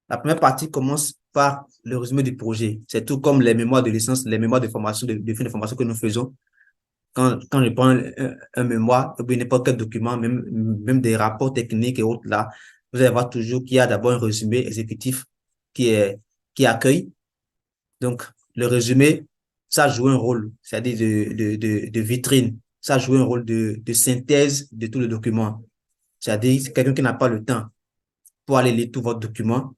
La première partie commence par le résumé du projet. C'est tout comme les mémoires de licence, les mémoires de formation, de fin de formation que nous faisons. Quand je prends un mémoire, ou bien n'importe quel document, même des rapports techniques et autres là, vous allez voir toujours qu'il y a d'abord un résumé exécutif qui est, qui accueille. Donc, le résumé, ça joue un rôle, c'est-à-dire de vitrine. Ça joue un rôle de synthèse de tout le document. C'est-à-dire, c'est quelqu'un qui n'a pas le temps pour aller lire tout votre document,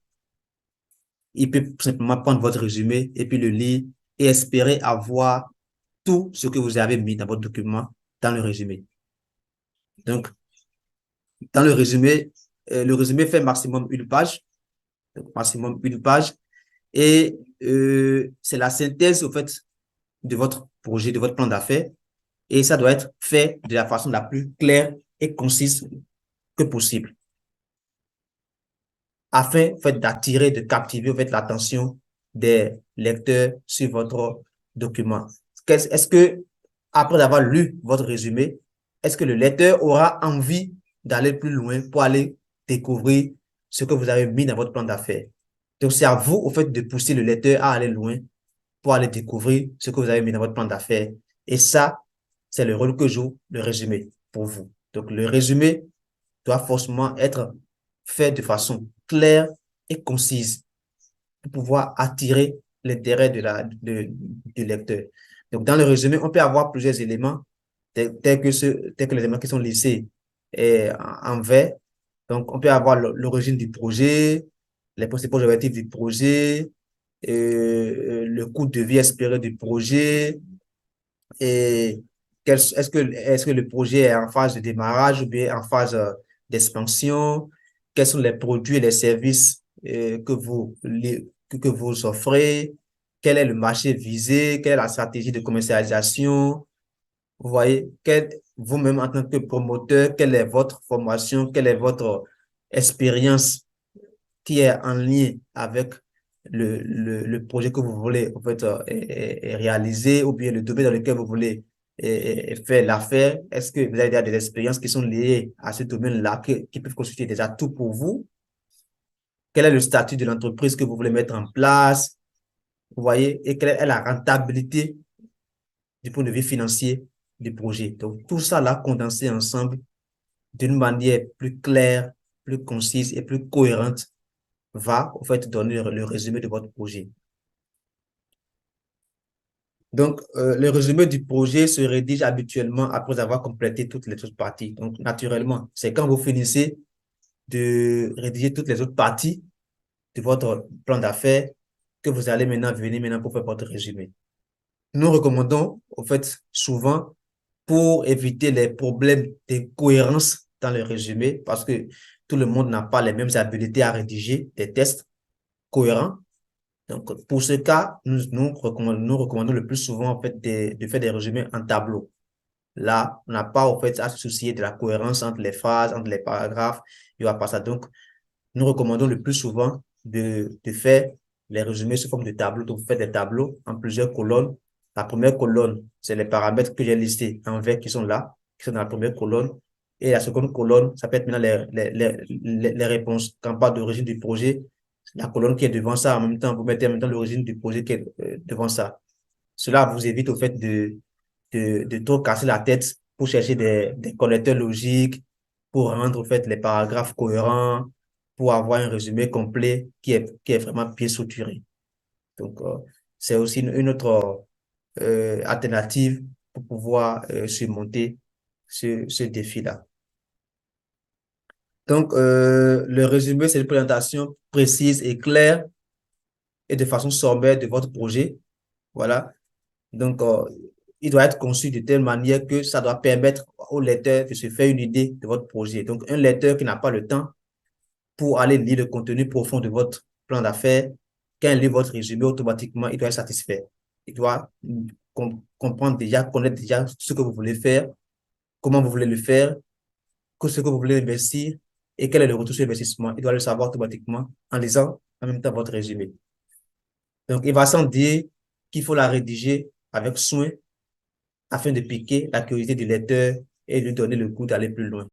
il peut simplement prendre votre résumé et puis le lire et espérer avoir tout ce que vous avez mis dans votre document dans le résumé. Donc, dans le résumé fait maximum une page, donc maximum une page, et c'est la synthèse, au fait, de votre projet, de votre plan d'affaires, et ça doit être fait de la façon la plus claire et concise que possible, afin, en fait, d'attirer, de captiver, en fait, l'attention des lecteurs sur votre document. Est-ce que, après avoir lu votre résumé, est-ce que le lecteur aura envie d'aller plus loin pour aller découvrir ce que vous avez mis dans votre plan d'affaires? Donc, c'est à vous, au fait, de pousser le lecteur à aller loin pour aller découvrir ce que vous avez mis dans votre plan d'affaires. Et ça, c'est le rôle que joue le résumé pour vous. Donc, le résumé doit forcément être fait de façon claire et concise pour pouvoir attirer l'intérêt du lecteur. Donc, dans le résumé, on peut avoir plusieurs éléments tels que les éléments qui sont laissés en vert. Donc, on peut avoir l'origine du projet, les principaux objectifs du projet, le coût de vie espéré du projet, et est-ce que le projet est en phase de démarrage ou bien en phase d'expansion? Quels sont les produits et les services que vous offrez? Quel est le marché visé? Quelle est la stratégie de commercialisation? Vous voyez, vous-même en tant que promoteur, quelle est votre formation? Quelle est votre expérience qui est en lien avec le projet que vous voulez en fait, réaliser ou bien le domaine dans lequel vous voulez faire l'affaire? Est-ce que vous avez déjà des expériences qui sont liées à ce domaine-là qui peuvent constituer des atouts pour vous? Quel est le statut de l'entreprise que vous voulez mettre en place? Vous voyez, et quelle est la rentabilité du point de vue financier du projet? Donc, tout ça là condensé ensemble d'une manière plus claire, plus concise et plus cohérente va, en fait, donner le résumé de votre projet. Donc, le résumé du projet se rédige habituellement après avoir complété toutes les autres parties. Donc, naturellement, c'est quand vous finissez de rédiger toutes les autres parties de votre plan d'affaires que vous allez venir maintenant pour faire votre résumé. Nous recommandons, en fait, souvent, pour éviter les problèmes de cohérence dans le résumé, parce que tout le monde n'a pas les mêmes habiletés à rédiger des textes cohérents. Donc, pour ce cas, nous recommandons le plus souvent, en fait, de faire des résumés en tableau. Là, on n'a pas, en fait, à se soucier de la cohérence entre les phrases, entre les paragraphes. Il n'y aura pas ça. Donc, nous recommandons le plus souvent de faire les résumés sous forme de tableau. Donc, vous faites des tableaux en plusieurs colonnes. La première colonne, c'est les paramètres que j'ai listés en vert qui sont là, qui sont dans la première colonne. Et la seconde colonne, ça peut être maintenant les réponses. Quand on parle d'origine du projet, la colonne qui est devant ça, en même temps, vous mettez en même temps l'origine du projet qui est devant ça. Cela vous évite au fait de trop casser la tête pour chercher des connecteurs logiques, pour rendre au fait les paragraphes cohérents, pour avoir un résumé complet qui est vraiment bien structuré. Donc, c'est aussi une autre alternative pour pouvoir surmonter ce défi-là. Donc, le résumé, c'est une présentation précise et claire et de façon sommaire de votre projet. Voilà. Donc, il doit être conçu de telle manière que ça doit permettre au lecteur de se faire une idée de votre projet. Donc, un lecteur qui n'a pas le temps pour aller lire le contenu profond de votre plan d'affaires, quand il lit votre résumé, automatiquement, il doit être satisfait. Il doit comprendre déjà, connaître déjà ce que vous voulez faire, comment vous voulez le faire, que ce que vous voulez investir et quel est le retour sur investissement. Il doit le savoir automatiquement en lisant en même temps votre résumé. Donc, il va sans dire qu'il faut la rédiger avec soin afin de piquer la curiosité du lecteur et lui donner le goût d'aller plus loin.